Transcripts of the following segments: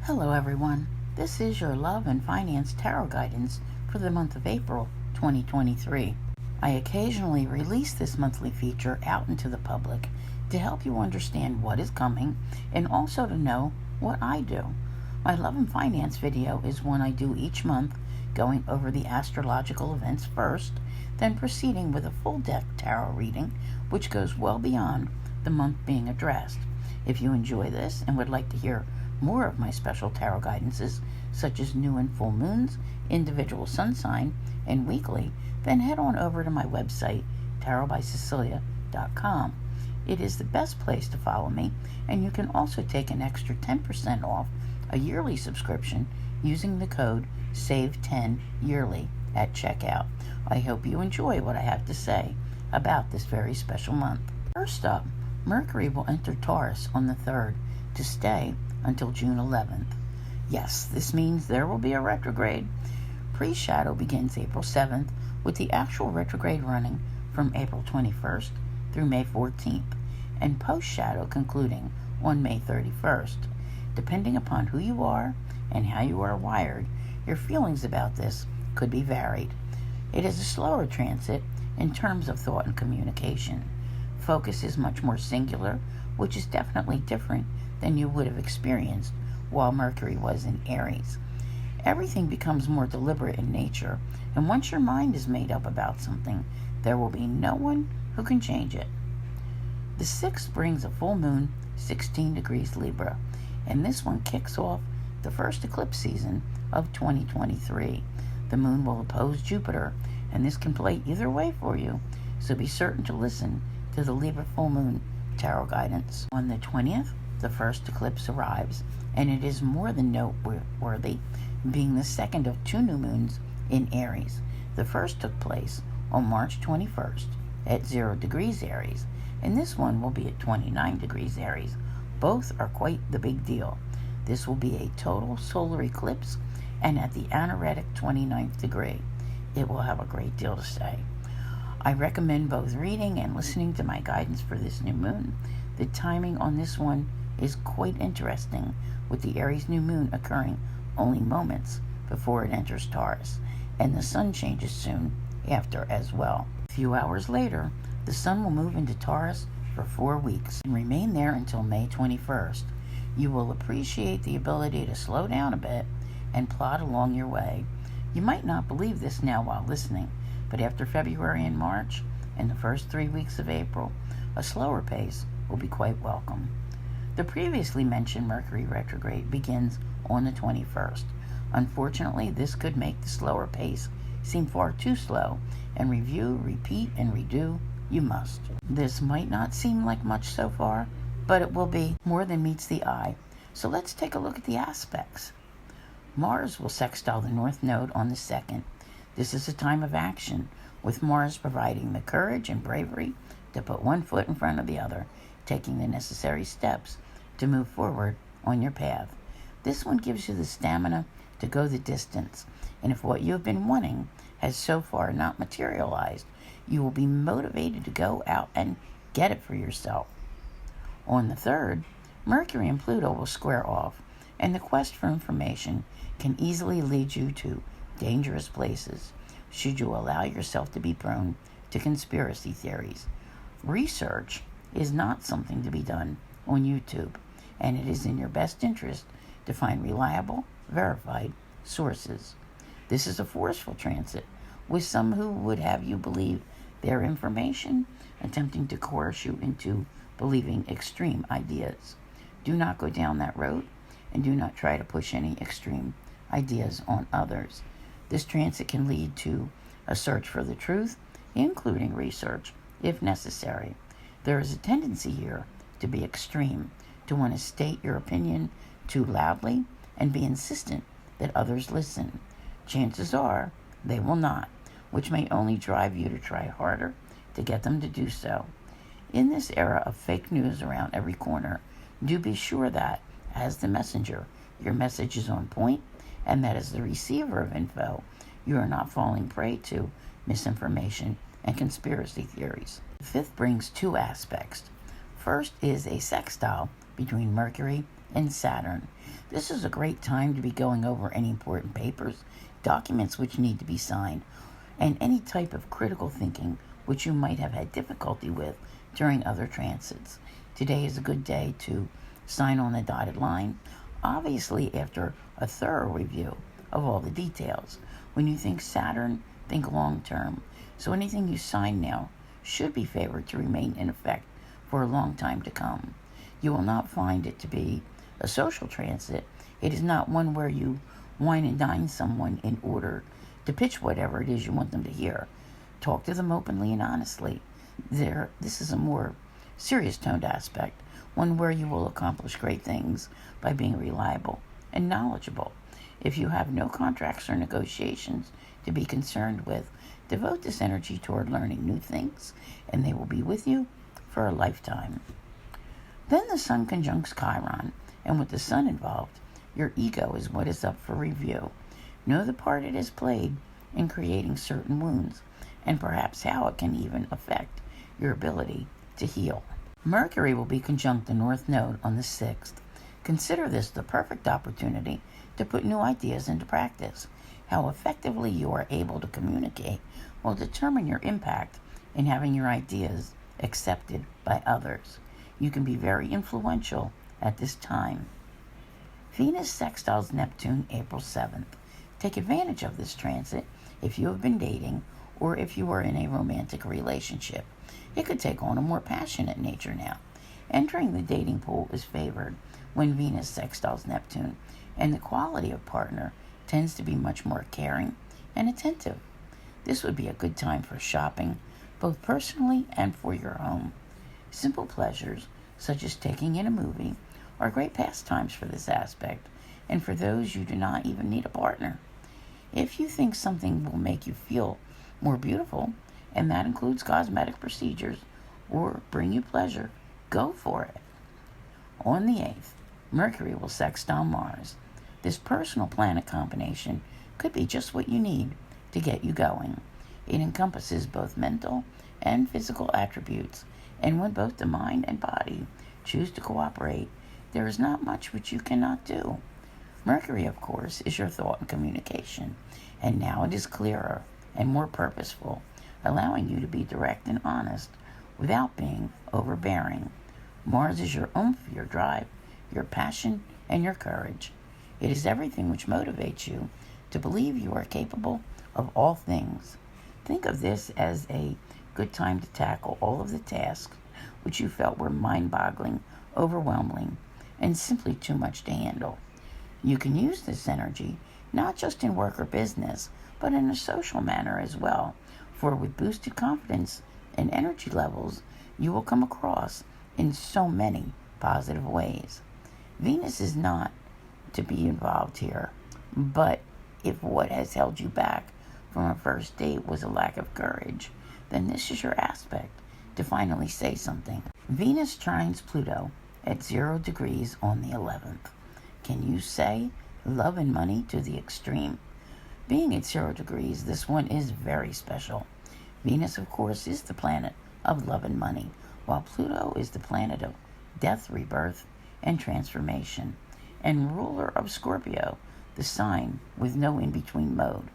Hello everyone, this is your Love and Finance Tarot Guidance for the month of April 2023. I occasionally release this monthly feature out into the public to help you understand what is coming and also to know what I do. My Love and Finance video is one I do each month, going over the astrological events first, then proceeding with a full deck tarot reading which goes well beyond the month being addressed. If you enjoy this and would like to hear more of my special tarot guidances, such as new and full moons, individual sun sign, and weekly, then head on over to my website, tarotbycecilia.com. It is the best place to follow me, and you can also take an extra 10% off a yearly subscription using the code SAVE10YEARLY at checkout. I hope you enjoy what I have to say about this very special month. First up, Mercury will enter Taurus on the 3rd to stay until June 11th. Yes, this means there will be a retrograde. Pre-shadow begins April 7th, with the actual retrograde running from April 21st through May 14th, and post-shadow concluding on May 31st. Depending upon who you are and how you are wired, your feelings about this could be varied. It is a slower transit in terms of thought and communication. Focus is much more singular, which is definitely different than you would have experienced while Mercury was in Aries. Everything becomes more deliberate in nature, and once your mind is made up about something, there will be no one who can change it. The 6th brings a full moon, 16 degrees Libra, and this one kicks off the first eclipse season of 2023. The moon will oppose Jupiter, and this can play either way for you, so be certain to listen to the Libra full moon tarot guidance. On the 20th, the first eclipse arrives, and it is more than noteworthy, being the second of 2 new moons in Aries. The first took place on March 21st at 0 degrees Aries, and this one will be at 29 degrees Aries. Both are quite the big deal. This will be a total solar eclipse, and at the anaretic 29th degree. It will have a great deal to say. I recommend both reading and listening to my guidance for this new moon. The timing on this one is quite interesting, with the Aries new moon occurring only moments before it enters Taurus, and the sun changes soon after as well. A few hours later, the sun will move into Taurus for 4 weeks and remain there until May 21st. You will appreciate the ability to slow down a bit and plod along your way. You might not believe this now while listening, but after February and March and the first 3 weeks of April, a slower pace will be quite welcome. The previously mentioned Mercury retrograde begins on the 21st. Unfortunately, this could make the slower pace seem far too slow, and review, repeat, and redo you must. This might not seem like much so far, but it will be more than meets the eye. So let's take a look at the aspects. Mars will sextile the North Node on the 2nd. This is a time of action, with Mars providing the courage and bravery to put one foot in front of the other, taking the necessary steps to move forward on your path. This one gives you the stamina to go the distance, and if what you have been wanting has so far not materialized, you will be motivated to go out and get it for yourself. On the 3rd, Mercury and Pluto will square off, and the quest for information can easily lead you to dangerous places should you allow yourself to be prone to conspiracy theories. Research is not something to be done on YouTube, and it is in your best interest to find reliable, verified sources. This is a forceful transit, with some who would have you believe their information, attempting to coerce you into believing extreme ideas. Do not go down that road, and do not try to push any extreme ideas on others. This transit can lead to a search for the truth, including research, if necessary. There is a tendency here to be extreme, to want to state your opinion too loudly and be insistent that others listen. Chances are they will not, which may only drive you to try harder to get them to do so. In this era of fake news around every corner, do be sure that, as the messenger, your message is on point, and that as the receiver of info, you are not falling prey to misinformation and conspiracy theories. The 5th brings 2 aspects. First is a sextile between Mercury and Saturn. This is a great time to be going over any important papers, documents which need to be signed, and any type of critical thinking which you might have had difficulty with during other transits. Today is a good day to sign on the dotted line, obviously after a thorough review of all the details. When you think Saturn, think long term. So anything you sign now should be favored to remain in effect for a long time to come. You will not find it to be a social transit. It is not one where you wine and dine someone in order to pitch whatever it is you want them to hear. Talk to them openly and honestly. This is a more serious toned aspect, one where you will accomplish great things by being reliable and knowledgeable. If you have no contracts or negotiations to be concerned with, devote this energy toward learning new things, and they will be with you for a lifetime. Then the Sun conjuncts Chiron, and with the Sun involved, your ego is what is up for review. Know the part it has played in creating certain wounds, and perhaps how it can even affect your ability to heal. Mercury will be conjunct the North Node on the 6th. Consider this the perfect opportunity to put new ideas into practice. How effectively you are able to communicate will determine your impact in having your ideas accepted by others. You can be very influential at this time. Venus sextiles Neptune April 7th. Take advantage of this transit if you have been dating or if you are in a romantic relationship. It could take on a more passionate nature now. Entering the dating pool is favored when Venus sextiles Neptune, and the quality of partner tends to be much more caring and attentive. This would be a good time for shopping, both personally and for your home. Simple pleasures, such as taking in a movie, are great pastimes for this aspect, and for those you do not even need a partner. If you think something will make you feel more beautiful, and that includes cosmetic procedures, or bring you pleasure, go for it. On the 8th, Mercury will sextile Mars. This personal planet combination could be just what you need to get you going. It encompasses both mental and physical attributes, and when both the mind and body choose to cooperate, there is not much which you cannot do. Mercury, of course, is your thought and communication, and now it is clearer and more purposeful, allowing you to be direct and honest without being overbearing. Mars is your oomph, your drive, your passion, and your courage. It is everything which motivates you to believe you are capable of all things. Think of this as a good time to tackle all of the tasks which you felt were mind-boggling, overwhelming, and simply too much to handle. You can use this energy not just in work or business, but in a social manner as well, for with boosted confidence and energy levels, you will come across in so many positive ways. Venus is not to be involved here, but if what has held you back from a first date was a lack of courage, then this is your aspect to finally say something. Venus trines Pluto at 0 degrees on the 11th. Can you say love and money to the extreme? Being at 0 degrees, this one is very special. Venus, of course, is the planet of love and money, while Pluto is the planet of death, rebirth, and transformation, and ruler of Scorpio, the sign with no in-between mode.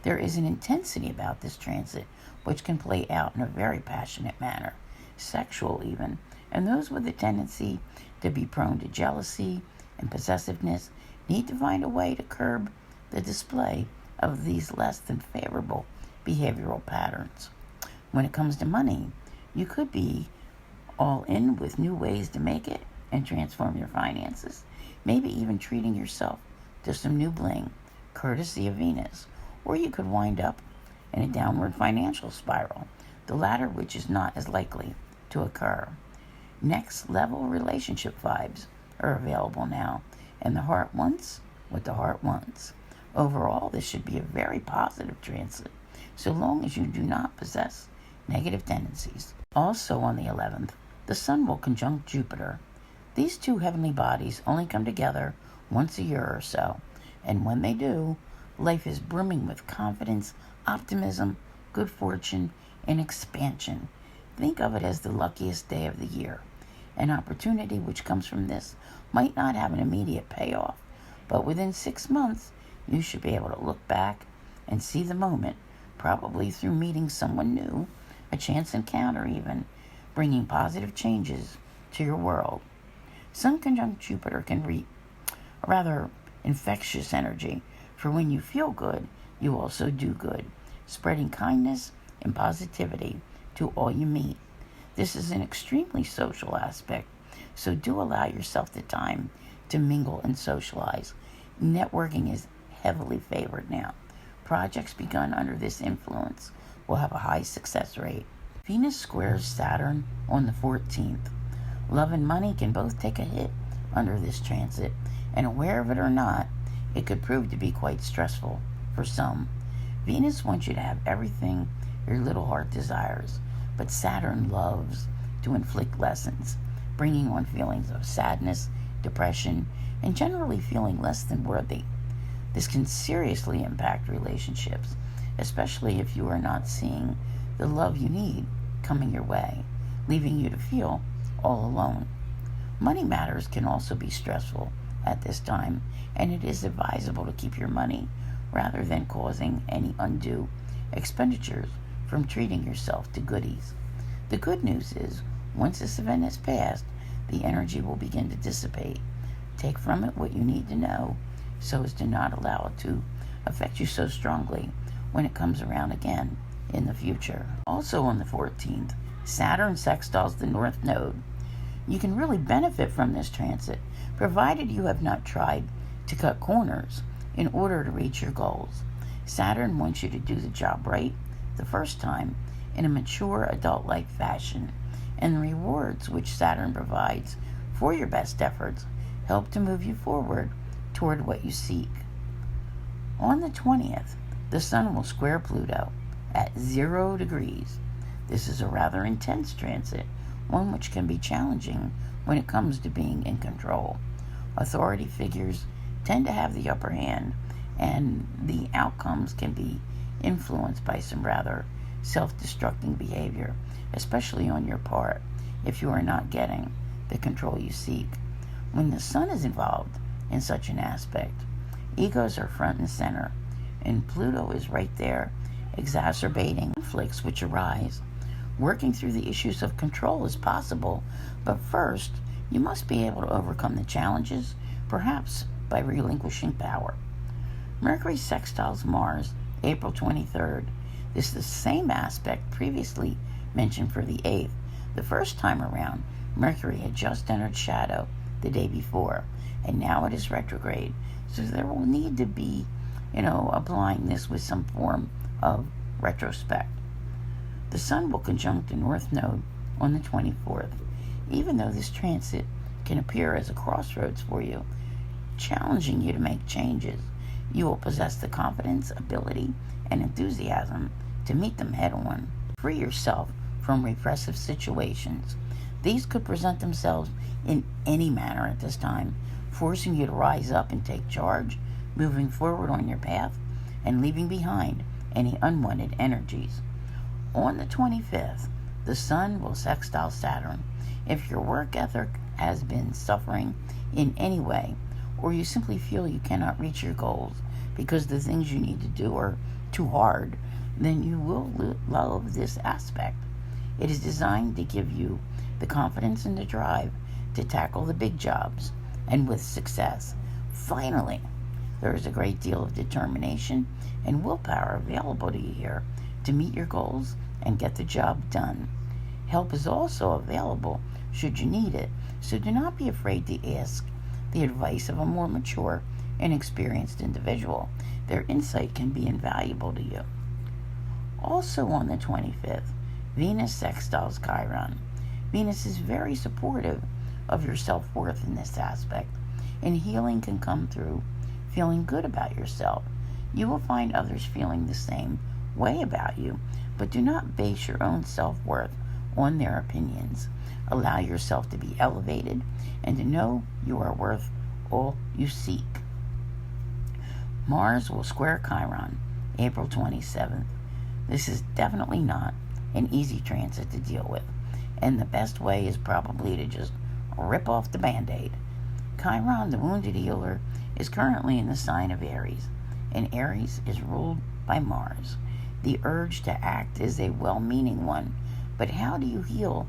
There is an intensity about this transit which can play out in a very passionate manner, sexual even, and those with a tendency to be prone to jealousy and possessiveness need to find a way to curb the display of these less than favorable behavioral patterns. When it comes to money, you could be all in with new ways to make it and transform your finances, maybe even treating yourself to some new bling, courtesy of Venus, or you could wind up in a downward financial spiral, the latter which is not as likely to occur. Next level relationship vibes are available now, and the heart wants what the heart wants. Overall, this should be a very positive transit, so long as you do not possess negative tendencies. Also on the 11th, the Sun will conjunct Jupiter. These two heavenly bodies only come together once a year or so, and when they do, life is brimming with confidence, optimism, good fortune, and expansion. Think of it as the luckiest day of the year. An opportunity which comes from this might not have an immediate payoff, but within 6 months, you should be able to look back and see the moment, probably through meeting someone new, a chance encounter even, bringing positive changes to your world. Sun conjunct Jupiter can reap a rather infectious energy, for when you feel good, you also do good, spreading kindness and positivity to all you meet. This is an extremely social aspect, so do allow yourself the time to mingle and socialize. Networking is heavily favored now. Projects begun under this influence will have a high success rate. Venus squares Saturn on the 14th. Love and money can both take a hit under this transit, and aware of it or not, it could prove to be quite stressful for some. Venus wants you to have everything your little heart desires, but Saturn loves to inflict lessons, bringing on feelings of sadness, depression, and generally feeling less than worthy. This can seriously impact relationships, especially if you are not seeing the love you need coming your way, leaving you to feel all alone. Money matters can also be stressful at this time, and it is advisable to keep your money rather than causing any undue expenditures from treating yourself to goodies. The good news is, once this event has passed, the energy will begin to dissipate. Take from it what you need to know so as to not allow it to affect you so strongly when it comes around again in the future. Also on the 14th, Saturn sextiles the North Node. You can really benefit from this transit, provided you have not tried to cut corners in order to reach your goals. Saturn wants you to do the job right the first time in a mature, adult-like fashion, and the rewards which Saturn provides for your best efforts help to move you forward toward what you seek. On the 20th, the Sun will square Pluto at 0 degrees. This is a rather intense transit, one which can be challenging when it comes to being in control. Authority figures tend to have the upper hand, and the outcomes can be influenced by some rather self-destructing behavior, especially on your part, if you are not getting the control you seek. When the Sun is involved in such an aspect, egos are front and center, and Pluto is right there, exacerbating conflicts which arise. Working through the issues of control is possible, but first, you must be able to overcome the challenges, perhaps by relinquishing power. Mercury sextiles Mars, April 23rd. This is the same aspect previously mentioned for the 8th. The first time around, Mercury had just entered shadow the day before, and now it is retrograde, so there will need to be, applying this with some form of retrospect. The Sun will conjunct the North Node on the 24th. Even though this transit can appear as a crossroads for you, challenging you to make changes, you will possess the confidence, ability, and enthusiasm to meet them head on. Free yourself from repressive situations. These could present themselves in any manner at this time, forcing you to rise up and take charge, moving forward on your path, and leaving behind any unwanted energies. On the 25th, the Sun will sextile Saturn. If your work ethic has been suffering in any way, or you simply feel you cannot reach your goals because the things you need to do are too hard, then you will love this aspect. It is designed to give you the confidence and the drive to tackle the big jobs, and with success. Finally, there is a great deal of determination and willpower available to you here to meet your goals and get the job done. Help is also available should you need it, so do not be afraid to ask the advice of a more mature and experienced individual. Their insight can be invaluable to you. Also on the 25th, Venus sextiles Chiron. Venus is very supportive of your self-worth in this aspect, and healing can come through feeling good about yourself. You will find others feeling the same way about you, but do not base your own self-worth on their opinions. Allow yourself to be elevated and to know you are worth all you seek. Mars will square Chiron, April 27th. This is definitely not an easy transit to deal with, and the best way is probably to just rip off the Band-Aid. Chiron, the wounded healer, is currently in the sign of Aries, and Aries is ruled by Mars. The urge to act is a well-meaning one, but how do you heal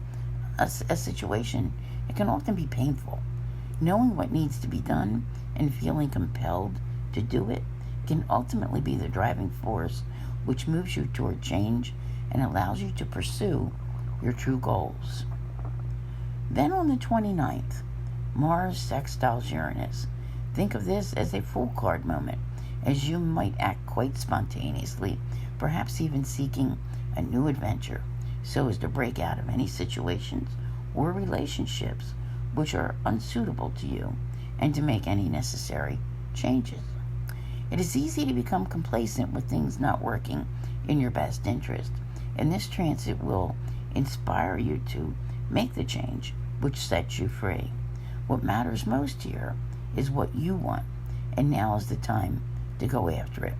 a situation? It can often be painful. Knowing what needs to be done and feeling compelled to do it can ultimately be the driving force which moves you toward change and allows you to pursue your true goals. Then on the 29th, Mars sextiles Uranus. Think of this as a full card moment, as you might act quite spontaneously, perhaps even seeking a new adventure, so as to break out of any situations or relationships which are unsuitable to you, and to make any necessary changes. It is easy to become complacent with things not working in your best interest, and this transit will inspire you to make the change which sets you free. What matters most here is what you want, and now is the time to go after it.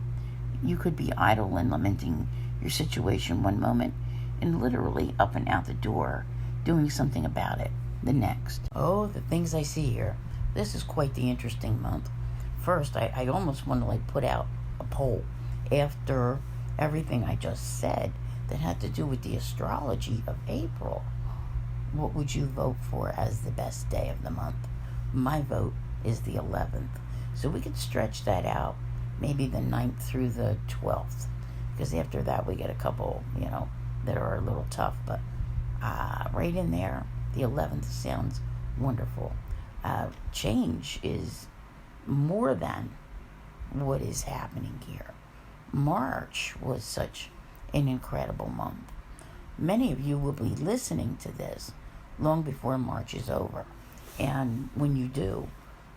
You could be idle and lamenting your situation one moment, and literally up and out the door doing something about it the next. Oh, the things I see here. This is quite the interesting month. First, I almost want to put out a poll after everything I just said that had to do with the astrology of April. What would you vote for as the best day of the month? My vote is the 11th. So we could stretch that out, maybe the 9th through the 12th, because after that we get a couple, that are a little tough. But right in there, the 11th sounds wonderful. Change is more than what is happening here. March was such an incredible month. Many of you will be listening to this long before March is over. And when you do,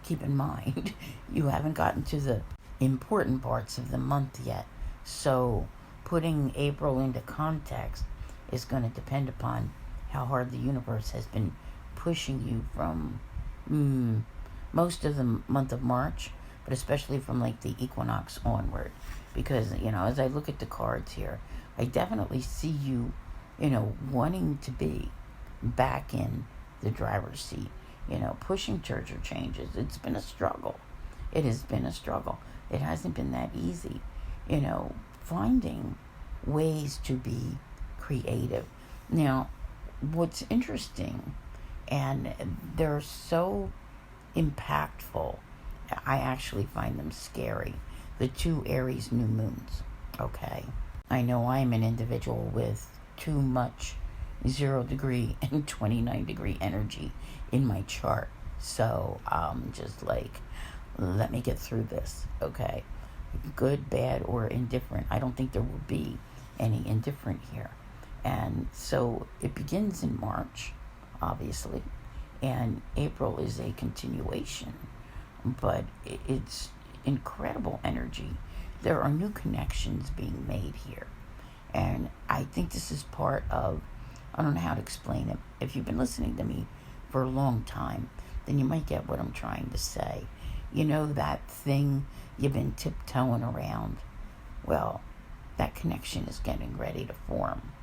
keep in mind, you haven't gotten to the important parts of the month yet. So putting April into context is going to depend upon how hard the universe has been pushing you from most of the month of March, but especially from the equinox onward. Because, as I look at the cards here, I definitely see you, wanting to be back in the driver's seat, pushing towards your changes. It's been a struggle. It has been a struggle. It hasn't been that easy, finding ways to be creative. Now, what's interesting, and they're so impactful, I actually find them scary. The 2 Aries new moons, okay? I know I'm an individual with too much 0 degree and 29 degree energy in my chart. So just let me get through this, okay? Good, bad, or indifferent. I don't think there will be any indifferent here. And so it begins in March, obviously, and April is a continuation, but it's incredible energy. There are new connections being made here, and I think this is part of, I don't know how to explain it. If you've been listening to me for a long time, then you might get what I'm trying to say. That thing you've been tiptoeing around? Well, that connection is getting ready to form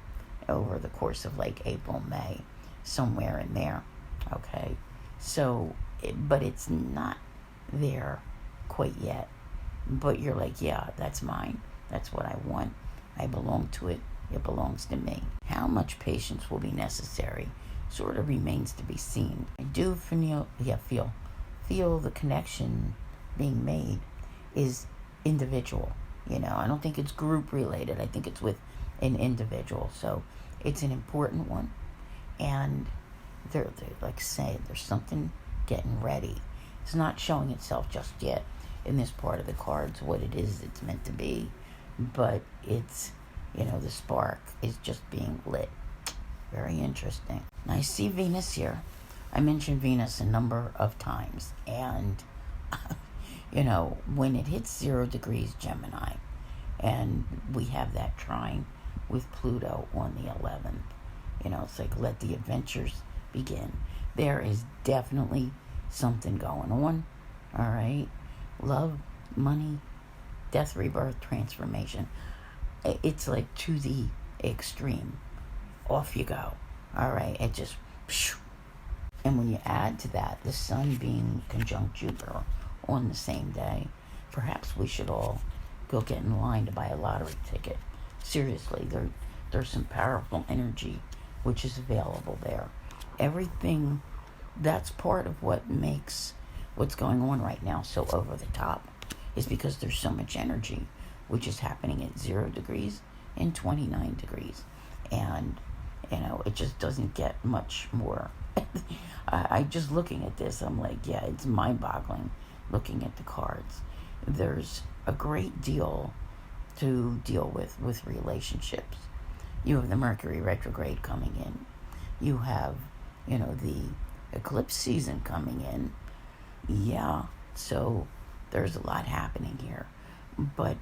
over the course of April, May, somewhere in there, okay? So, but it's not there quite yet. But you're yeah, that's mine. That's what I want. I belong to it. It belongs to me. How much patience will be necessary sort of remains to be seen. I do feel the connection being made is individual. I don't think it's group related. I think it's with an individual. So it's an important one. And they're saying there's something getting ready. It's not showing itself just yet in this part of the cards what it is it's meant to be, but it's, the spark is just being lit. Very interesting. And I see Venus here. I mentioned Venus a number of times, and when it hits 0 degrees Gemini, and we have that trine with Pluto on the 11th, it's let the adventures begin. There is definitely something going on, all right? Love, money, death, rebirth, transformation. It's to the extreme. Off you go, all right? It just And when you add to that the sun being conjunct Jupiter on the same day, perhaps we should all go get in line to buy a lottery ticket. Seriously, there's some powerful energy which is available there. Everything, that's part of what makes what's going on right now so over the top, is because there's so much energy which is happening at 0 degrees and 29 degrees. And, it just doesn't get much more. I just looking at this, I'm like, yeah, it's mind-boggling looking at the cards. There's a great deal to deal with relationships. You have the Mercury retrograde coming in. You have, the eclipse season coming in. Yeah, so there's a lot happening here. But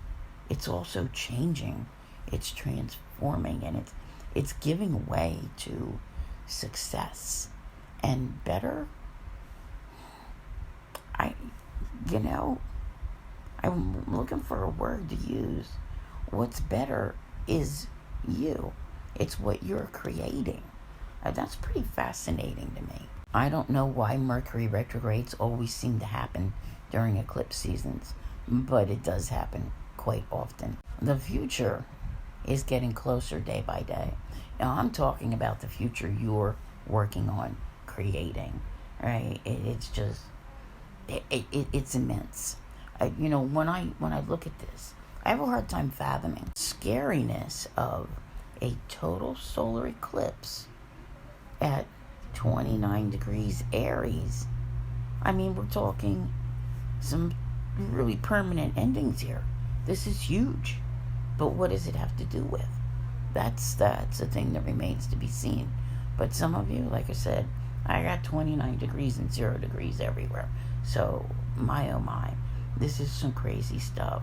it's also changing. It's transforming, and it's giving way to success and better. I'm looking for a word to use. What's better is you. It's what you're creating. That's pretty fascinating to me. I don't know why Mercury retrogrades always seem to happen during eclipse seasons, but it does happen quite often. The future is getting closer day by day. Now, I'm talking about the future you're working on creating, right? It's just, it's immense. When I look at this, I have a hard time fathoming scariness of a total solar eclipse at 29 degrees Aries. I mean, we're talking some really permanent endings here. This is huge. But what does it have to do with? That's the thing that remains to be seen. But some of you, like I said, I got 29 degrees and 0 degrees everywhere. So, my oh my, this is some crazy stuff.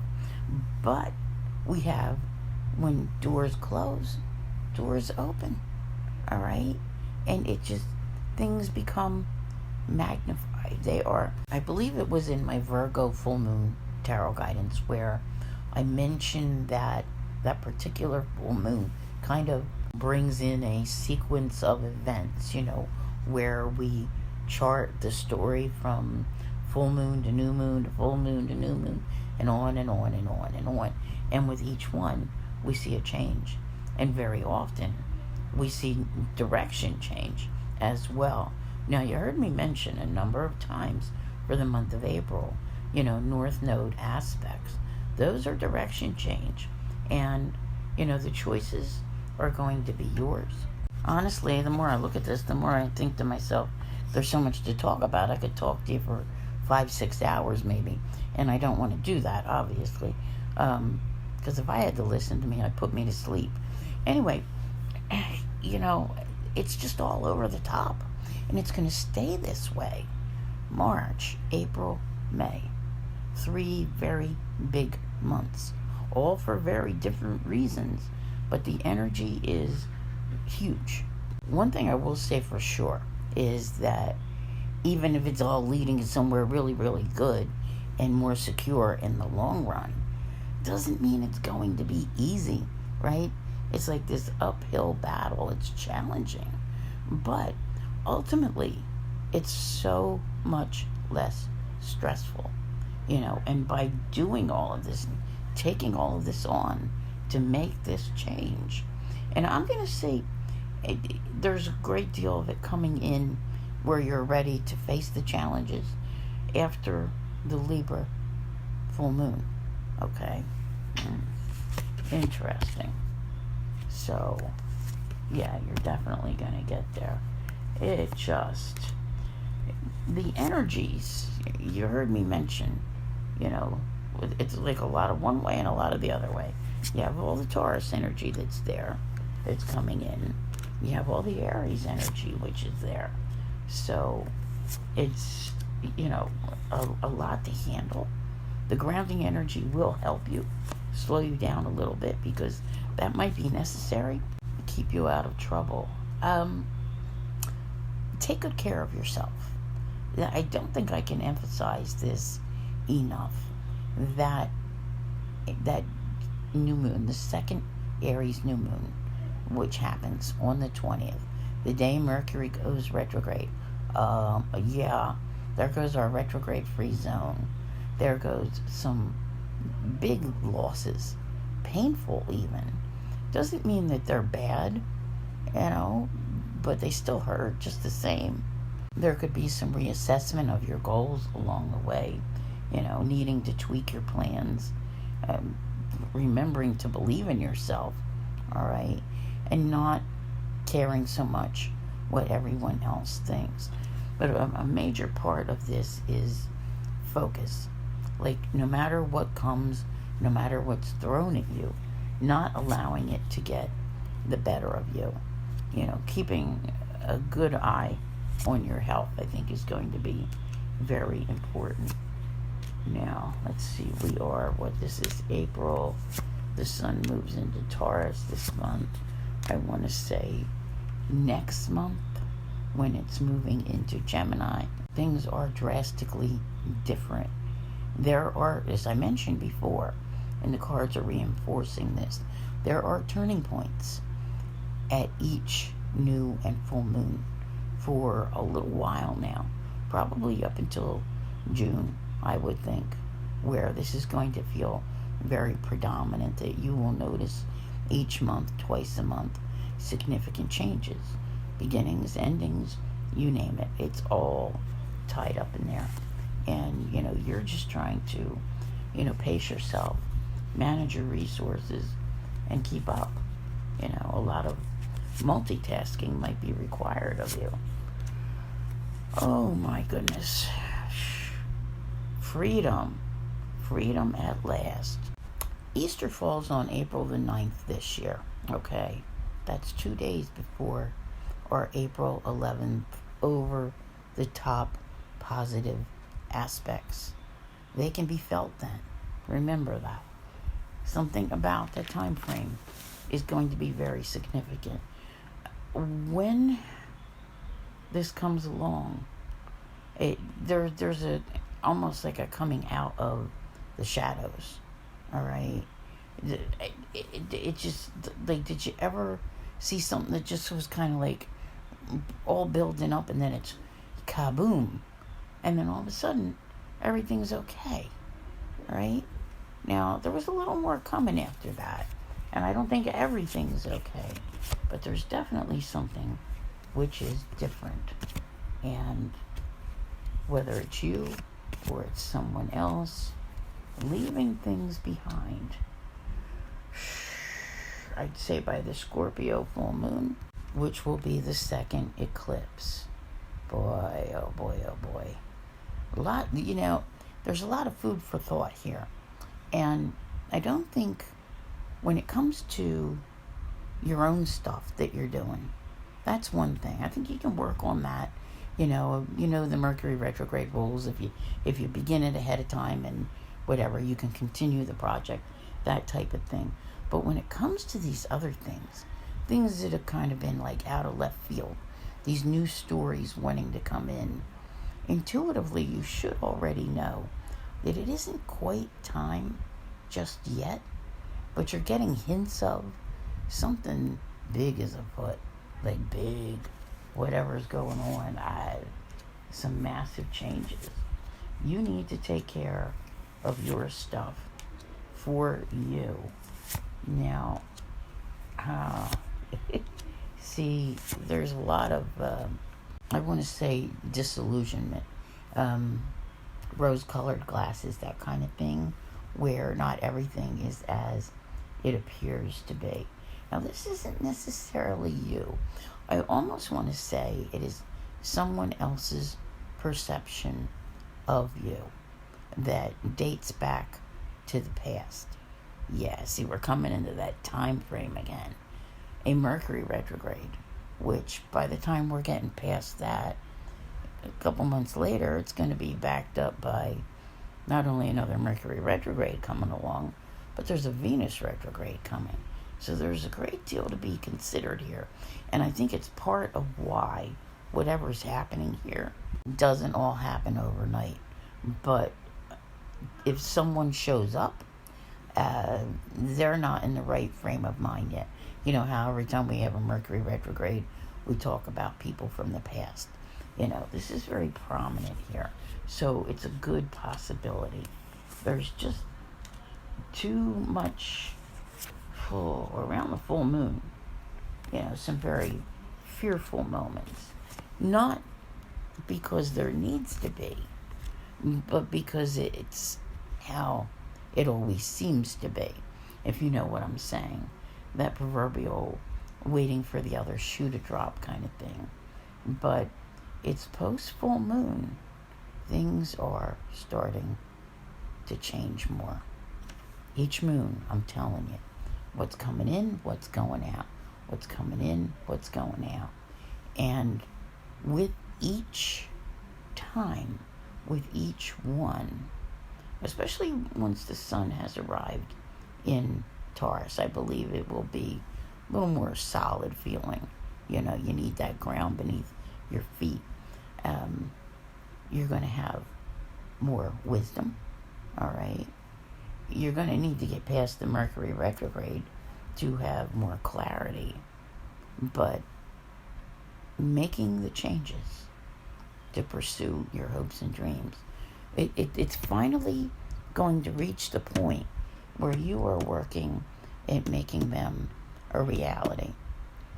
But we have, when doors close, doors open. All right? And it just, things become magnified. They are, I believe it was in my Virgo full moon tarot guidance where I mentioned that particular full moon kind of brings in a sequence of events, where we chart the story from full moon to new moon to full moon to new moon, and on and on and on and on. And with each one, we see a change. And very often, we see direction change as well. Now, you heard me mention a number of times for the month of April, North Node aspects. Those are direction change. And, the choices are going to be yours. Honestly, the more I look at this, the more I think to myself, there's so much to talk about. I could talk to you for 5-6 hours maybe. And I don't want to do that, obviously. Because if I had to listen to me, I'd put me to sleep. Anyway, it's just all over the top. And it's going to stay this way. March, April, May. 3 very big months. All for very different reasons. But the energy is huge. One thing I will say for sure is that even if it's all leading to somewhere really, really good and more secure in the long run, doesn't mean it's going to be easy, right? It's like this uphill battle. It's challenging. But ultimately, it's so much less stressful, and by doing all of this, taking all of this on to make this change. And I'm going to say there's a great deal of it coming in where you're ready to face the challenges after the Libra full moon. Okay? Interesting. So, yeah, you're definitely going to get there. It just, the energies, you heard me mention, it's like a lot of one way and a lot of the other way. You have all the Taurus energy that's there, that's coming in. You have all the Aries energy, which is there. So, it's, a lot to handle. The grounding energy will help you slow you down a little bit because that might be necessary to keep you out of trouble. Take good care of yourself. I don't think I can emphasize this enough. That new moon, the second Aries new moon, which happens on the 20th, the day Mercury goes retrograde. Yeah, there goes our retrograde free zone. There goes some big losses, painful even. Doesn't mean that they're bad, but they still hurt just the same. There could be some reassessment of your goals along the way, needing to tweak your plans, remembering to believe in yourself, all right, and not caring so much what everyone else thinks. But a major part of this is focus. Like, no matter what comes, no matter what's thrown at you, not allowing it to get the better of you. Keeping a good eye on your health, I think, is going to be very important. Now, let's see, this is April. The sun moves into Taurus this month. I want to say next month, when it's moving into Gemini, things are drastically different. There are, as I mentioned before, and the cards are reinforcing this, there are turning points at each new and full moon for a little while now, probably up until June, I would think, where this is going to feel very predominant, that you will notice each month, twice a month, significant changes, beginnings, endings, you name it. It's all tied up in there. And, you're just trying to, pace yourself, manage your resources, and keep up. A lot of multitasking might be required of you. Oh my goodness. Freedom at last. Easter falls on April the 9th this year, okay? That's 2 days before our April 11th over the top positive aspects. They can be felt then. Remember that. Something about that time frame is going to be very significant. When this comes along, there's almost like a coming out of the shadows. All right. It just, like, did you ever see something that just was kind of like all building up, and then it's kaboom, and then all of a sudden everything's okay, right? Now, there was a little more coming after that, and I don't think everything's okay, but there's definitely something which is different. And whether it's you or it's someone else, leaving things behind, I'd say by the Scorpio full moon, which will be the second eclipse. Boy, oh boy, oh boy. There's a lot of food for thought here. And I don't think, when it comes to your own stuff that you're doing, that's one thing. I think you can work on that. The Mercury retrograde rules. If you begin it ahead of time and whatever, you can continue the project, that type of thing. But when it comes to these other things that have kind of been like out of left field, these new stories wanting to come in, intuitively you should already know that it isn't quite time just yet, but you're getting hints of something big is afoot. Like big, whatever's going on, some massive changes. You need to take care of your stuff for you. Now, see, there's a lot of, I want to say, disillusionment, rose-colored glasses, that kind of thing, where not everything is as it appears to be. Now, this isn't necessarily you. I almost want to say it is someone else's perception of you that dates back to the past. Yeah, see, we're coming into that time frame again. A Mercury retrograde, which by the time we're getting past that, a couple months later, it's going to be backed up by not only another Mercury retrograde coming along, but there's a Venus retrograde coming. So there's a great deal to be considered here. And I think it's part of why whatever's happening here doesn't all happen overnight. But if someone shows up, they're not in the right frame of mind yet. You know how every time we have a Mercury retrograde, we talk about people from the past. This is very prominent here. So it's a good possibility. There's just too much around the full moon, some very fearful moments. Not because there needs to be, but because it's how it always seems to be, if you know what I'm saying. That proverbial waiting for the other shoe to drop kind of thing. But it's post-full moon. Things are starting to change more. Each moon, I'm telling you, what's coming in, what's going out, what's coming in, what's going out. And with each time, with each one, especially once the sun has arrived in Taurus, I believe it will be a little more solid feeling. You need that ground beneath your feet. You're going to have more wisdom, all right? You're going to need to get past the Mercury retrograde to have more clarity. But making the changes to pursue your hopes and dreams, it's finally going to reach the point where you are working at making them a reality.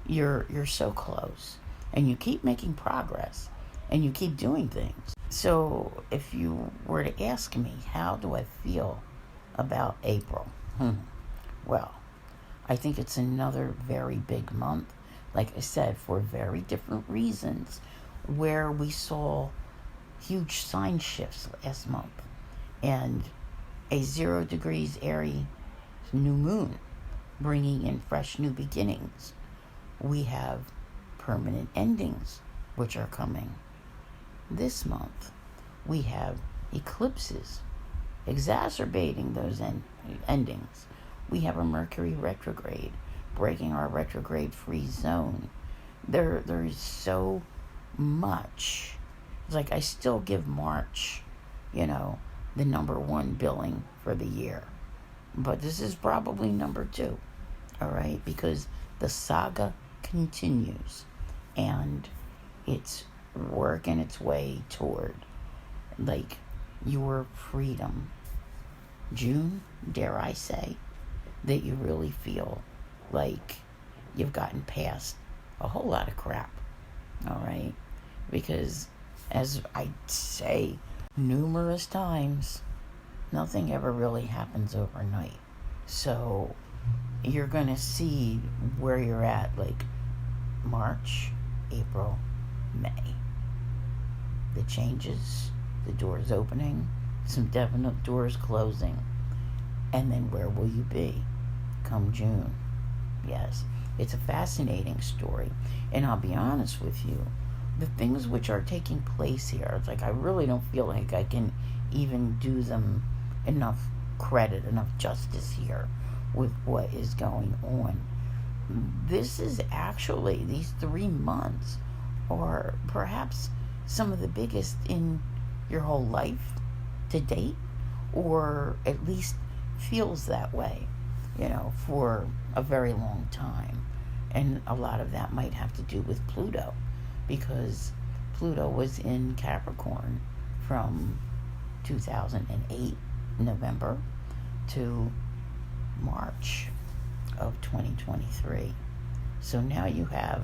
You're so close, and you keep making progress, and you keep doing things. So if you were to ask me, how do I feel about April? Well, I think it's another very big month, like I said, for very different reasons, where we saw huge sign shifts last month, and a 0 degrees Aries new moon bringing in fresh new beginnings. We have permanent endings which are coming this month. We have eclipses exacerbating those endings. We have a Mercury retrograde breaking our retrograde free zone. There is so much. It's like I still give March, the number 1 billing for the year. But this is probably number 2, all right? Because the saga continues, and it's working its way toward, your freedom. June, dare I say, that you really feel like you've gotten past a whole lot of crap, all right? Because, as I say numerous times, nothing ever really happens overnight. So you're going to see where you're at, March, April, May. The changes, the doors opening, some definite doors closing. And then where will you be come June? Yes, it's a fascinating story. And I'll be honest with you, the things which are taking place here, it's like I really don't feel like I can even do them enough credit, enough justice here with what is going on. This is actually, these 3 months are perhaps some of the biggest in your whole life to date, or at least feels that way, for a very long time. And a lot of that might have to do with Pluto, because Pluto was in Capricorn from 2008, November, to March of 2023. So now you have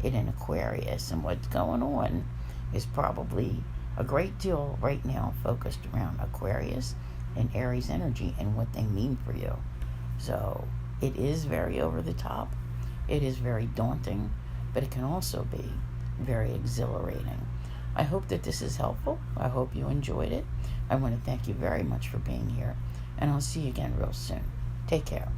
it in Aquarius, and what's going on is probably a great deal right now focused around Aquarius and Aries energy and what they mean for you. So it is very over the top. It is very daunting, but it can also be very exhilarating. I hope that this is helpful. I hope you enjoyed it. I want to thank you very much for being here, and I'll see you again real soon. Take care.